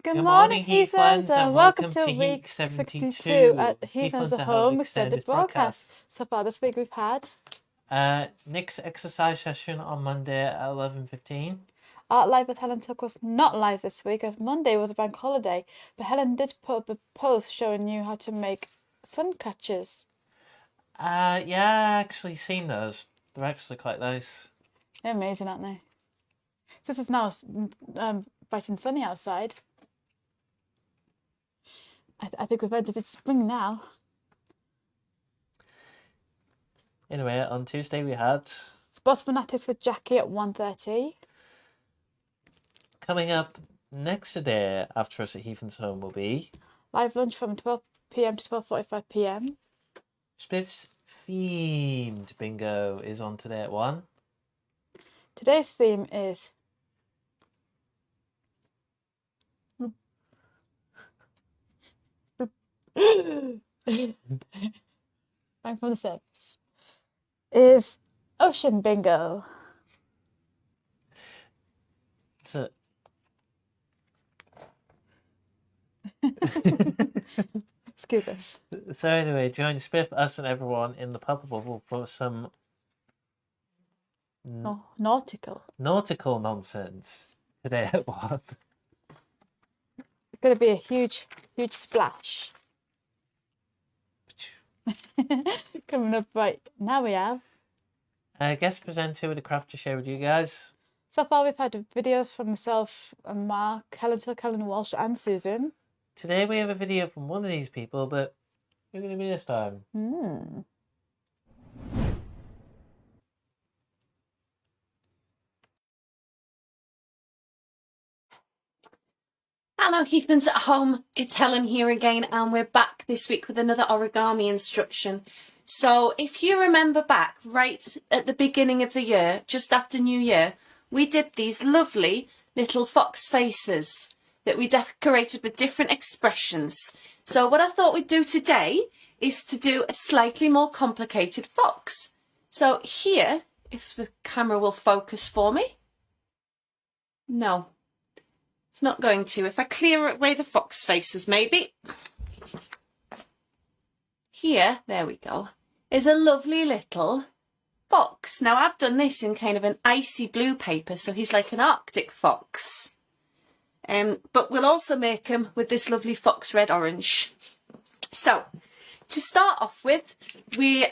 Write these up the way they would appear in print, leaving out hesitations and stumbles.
Good morning, Heathlands, and welcome to week 72 at Heathlands at Home extended broadcast. So far this week we've had Nick's exercise session on Monday at 11:15. Art Live with Helen Tuck was not live this week as Monday was a bank holiday, but Helen did put up a post showing you how to make sun catchers. Yeah, I actually seen those. They're actually quite nice. They're amazing, aren't they? Since it's now bright and sunny outside, I think we've entered spring now. Anyway, on Tuesday we had Sports Fanatics with Jackie at 1:30. Coming up next today after us at Heathlands Home will be Live lunch from 12 p.m. to 12:45 p.m. Spiff's themed bingo is on today at 1. Today's theme is back from the service is ocean bingo. So Excuse us. So anyway, join Spiff, us and everyone in the pub bubble for some nautical nonsense today at 1. It's going to be a huge splash. Coming up right now we have Guest presenter with a craft to share with you guys. So far we've had videos from myself and Mark, Helen Tuck, Helen Walsh and Susan. Today we have a video from one of these people, but who's going to be this time? Hello Heathlands at Home, it's Helen here again and we're back this week with another origami instruction. So if you remember back right at the beginning of the year, just after New Year, we did these lovely little fox faces that we decorated with different expressions. So what I thought we'd do today is to do a slightly more complicated fox. So here, if the camera will focus for me. No. It's not going to. If I clear away the fox faces, maybe. Here, there we go, is a lovely little fox. Now, I've done this in kind of an icy blue paper, so he's like an Arctic fox. But we'll also make him with this lovely fox red orange. So, to start off with, we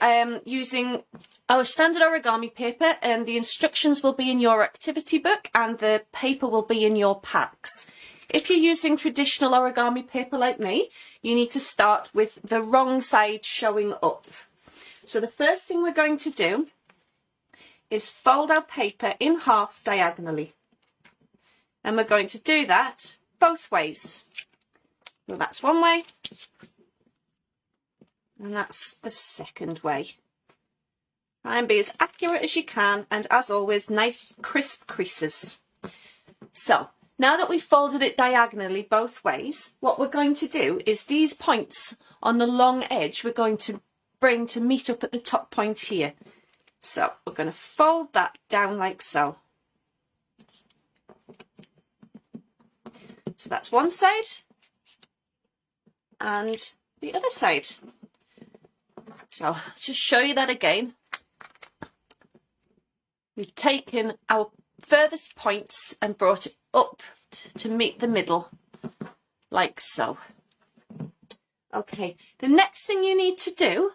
using our standard origami paper, and the instructions will be in your activity book and the paper will be in your packs. If you're using traditional origami paper like me, you need to start with the wrong side showing up. So the first thing we're going to do is fold our paper in half diagonally. And we're going to do that both ways. Well, that's one way. And that's the second way. Try and be as accurate as you can, and as always, nice crisp creases. So, now that we've folded it diagonally both ways, what we're going to do is these points on the long edge we're going to bring to meet up at the top point here. So, we're going to fold that down like so. So that's one side, and the other side. So, just show you that again. We've taken our furthest points and brought it up to meet the middle, like so. Okay, the next thing you need to do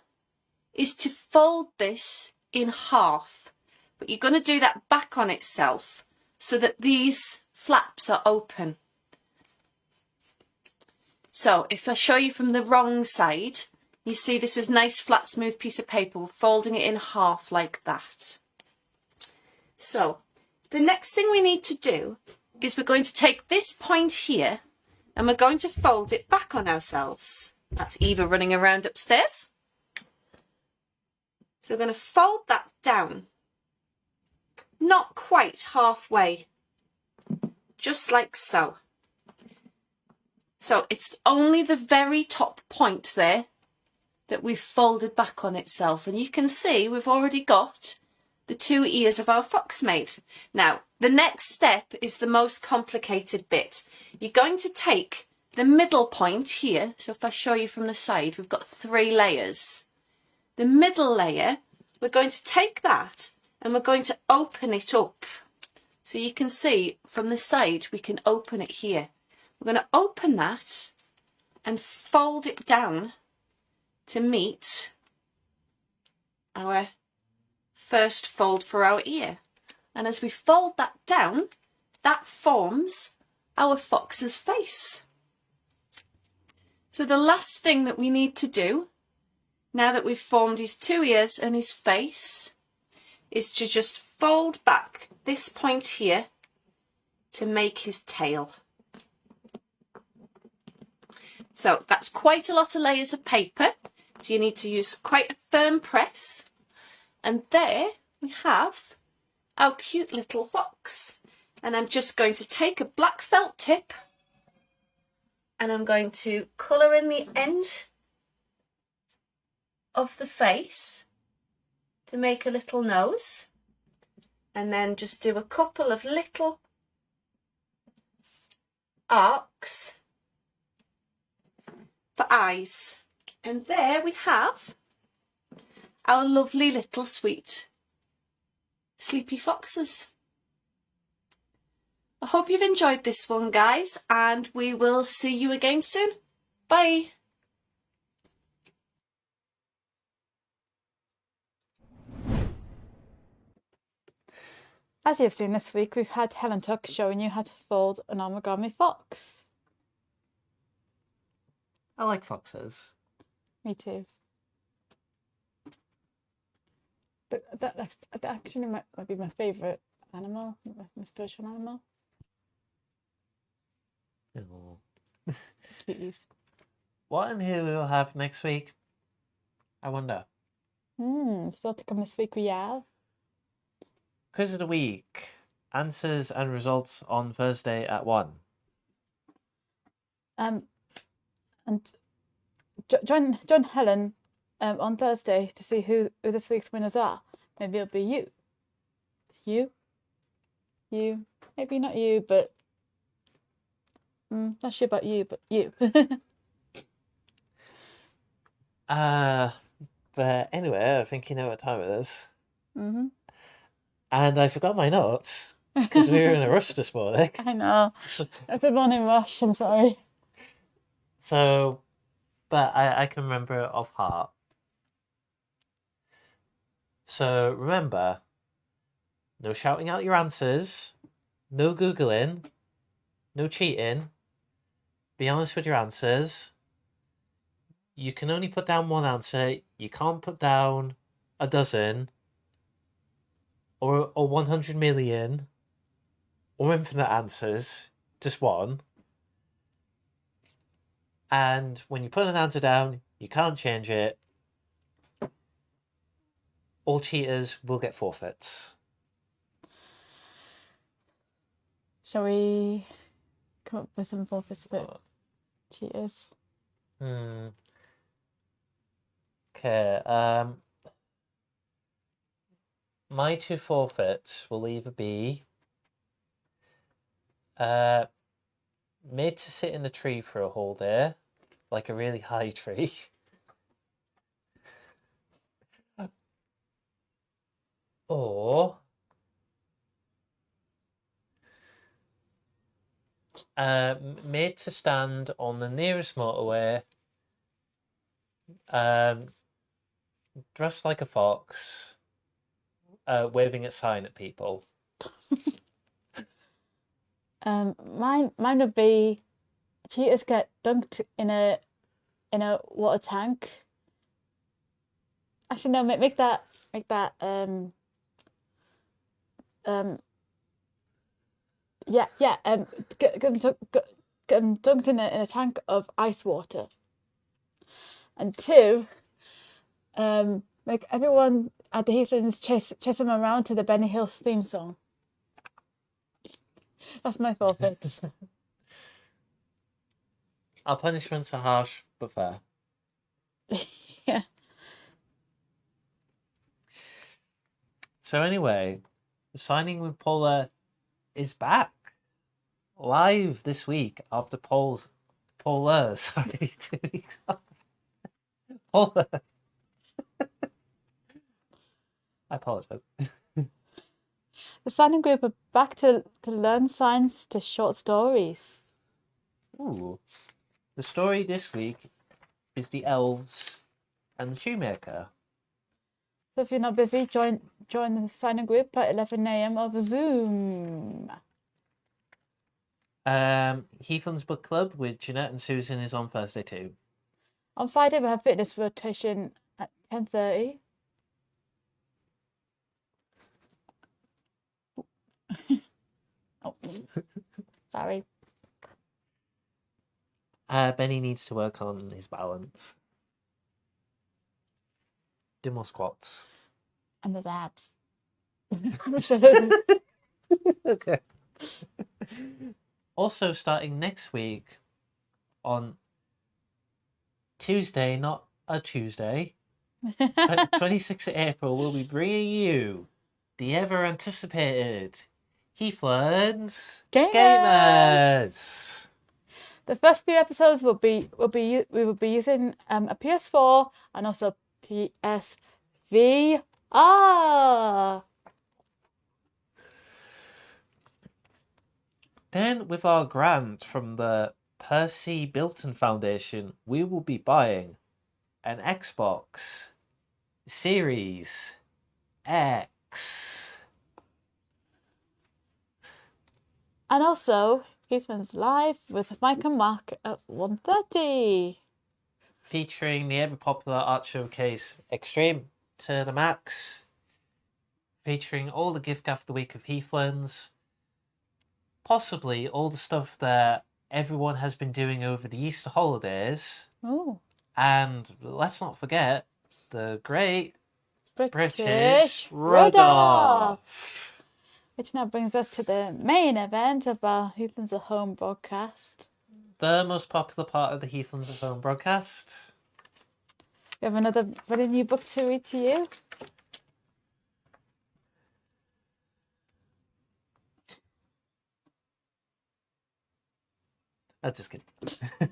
is to fold this in half, but you're going to do that back on itself so that these flaps are open. So if I show you from the wrong side, you see this is nice flat smooth piece of paper. We're folding it in half like that. So the next thing we need to do is we're going to take this point here and we're going to fold it back on ourselves. That's Eva running around upstairs. So we're going to fold that down, not quite halfway, just like so. So it's only the very top point there that we've folded back on itself. And you can see we've already got the two ears of our fox made. Now, The next step is the most complicated bit. You're going to take the middle point here. So if I show you from the side, we've got 3 layers. The middle layer, we're going to take that and we're going to open it up. So you can see from the side, we can open it here. We're going to open that and fold it down to meet our first fold for our ear. And as we fold that down, that forms our fox's face. So the last thing that we need to do, now that we've formed his 2 ears and his face, is to just fold back this point here to make his tail. So that's quite a lot of layers of paper. So you need to use quite a firm press. And there we have our cute little fox. And I'm just going to take a black felt tip and I'm going to colour in the end of the face to make a little nose, and then just do a couple of little arcs for eyes. And there we have our lovely little sweet sleepy foxes. I hope you've enjoyed this one, guys, and we will see you again soon. Bye. As you've seen this week, we've had Helen Tuck showing you how to fold an origami fox. I like foxes. Me too. That actually might be my favourite animal, my spiritual animal. Oh. Cuties. What and who we'll have next week? I wonder. Still to come this week we have. Quiz of the week. Answers and results on Thursday at 1. And join Helen on Thursday to see who this week's winners are. Maybe it'll be you. Maybe not you, but not sure about you, but you. But anyway, I think you know what time it is. Mm-hmm. And I forgot my notes because we were in a rush this morning. I know. It's a morning rush, I'm sorry. So, but I can remember it off heart. So remember, no shouting out your answers, no Googling, no cheating. Be honest with your answers. You can only put down one answer. You can't put down a dozen or 100 million or infinite answers, just one. And when you put an answer down, you can't change it. All cheaters will get forfeits. Shall we come up with some forfeits for cheaters? Okay, my 2 forfeits will either be made to sit in a tree for a whole day, like a really high tree, or made to stand on the nearest motorway, dressed like a fox, waving a sign at people. Mine would be cheaters get dunked in a water tank. Actually, no, make that get them dunked in a tank of ice water. And 2, make everyone at the Heathlands chase them around to the Benny Hill theme song. That's my forfeit. Our punishments are harsh but fair. Yeah. So anyway, signing with Paula is back live this week after sorry, 2 weeks off. Paula. I apologize. The signing group are back to learn signs to short stories. Ooh. The story this week is The Elves and the Shoemaker. So if you're not busy, join the signing group at 11 a.m. over Zoom. Heathlands Book Club with Jeanette and Susan is on Thursday too. On Friday, we have fitness rotation at 10:30. Oh, sorry. Benny needs to work on his balance. Do more squats. And there's abs. Okay. Also starting next week on Tuesday, not a Tuesday, 26th of April, we'll be bringing you the ever-anticipated Heathlands Gamers. The first few episodes we will be using a PS4 and also PSVR. Then, with our grant from the Percy Bilton Foundation, we will be buying an Xbox Series X. And also, Heathlands Live with Mike and Mark at 1:30. Featuring the ever-popular art showcase Extreme to the Max. Featuring all the gift gaff of the week of Heathlands. Possibly all the stuff that everyone has been doing over the Easter holidays. Oh. And let's not forget the great British Rudolph. Which now brings us to the main event of our Heathlands at Home broadcast. The most popular part of the Heathlands at Home broadcast. We have another very new book to read to you. I'm just kidding. I'm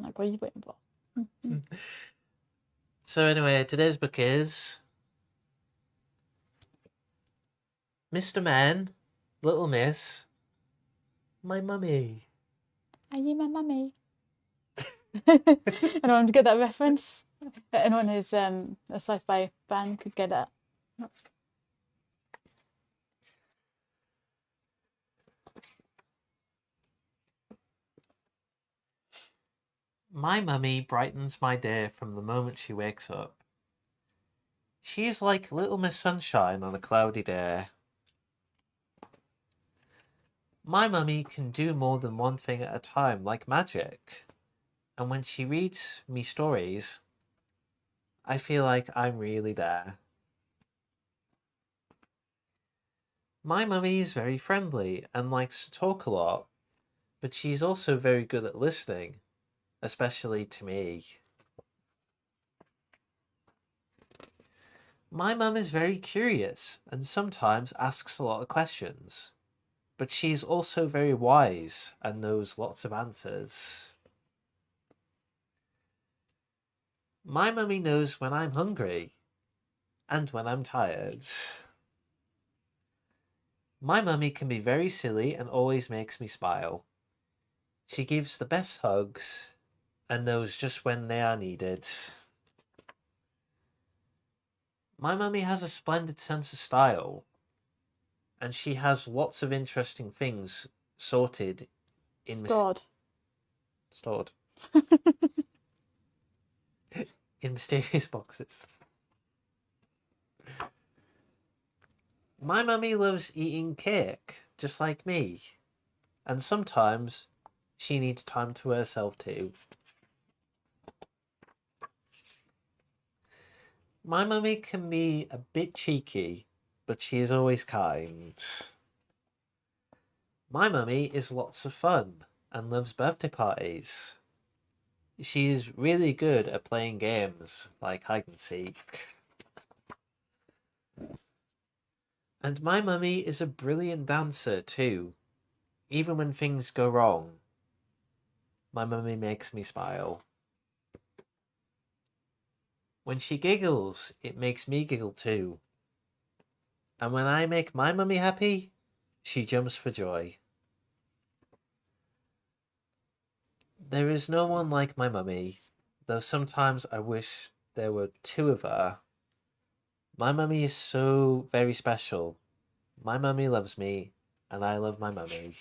like, what are you waiting for? So anyway, today's book is Mr. Man, Little Miss, My Mummy. Are you my mummy? Anyone get that reference? Anyone who's a sci-fi fan could get that. My mummy brightens my day from the moment she wakes up. She is like Little Miss Sunshine on a cloudy day. My mummy can do more than one thing at a time, like magic. And when she reads me stories, I feel like I'm really there. My mummy is very friendly and likes to talk a lot, but she's also very good at listening, especially to me. My mum is very curious and sometimes asks a lot of questions, but she's also very wise and knows lots of answers. My mummy knows when I'm hungry and when I'm tired. My mummy can be very silly and always makes me smile. She gives the best hugs and knows just when they are needed. My mummy has a splendid sense of style, and she has lots of interesting things sorted in stored in mysterious boxes. My mummy loves eating cake, just like me, and sometimes she needs time to herself too. My mummy can be a bit cheeky, but she is always kind. My mummy is lots of fun and loves birthday parties. She is really good at playing games like hide and seek. And my mummy is a brilliant dancer too. Even when things go wrong, my mummy makes me smile. When she giggles, it makes me giggle too. And when I make my mummy happy, she jumps for joy. There is no one like my mummy, though sometimes I wish there were two of her. My mummy is so very special. My mummy loves me, and I love my mummy.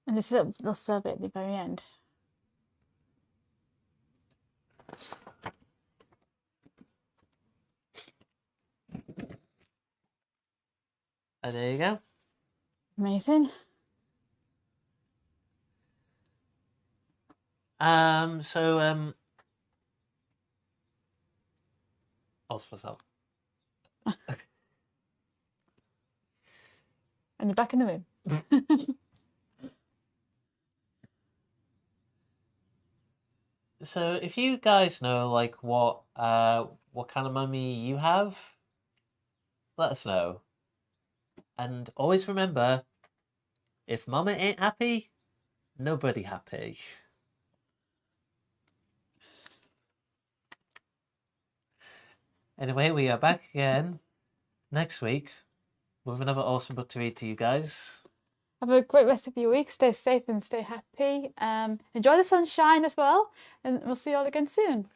And just a little survey at the very end. And there you go. Amazing. All's for myself. And you're back in the room. So if you guys know like what kind of mummy you have, let us know. And always remember, if mama ain't happy, nobody happy. Anyway, we are back again next week with another awesome book to read to you guys. Have a great rest of your week. Stay safe and stay happy. Enjoy the sunshine as well. And we'll see you all again soon.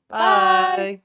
Bye.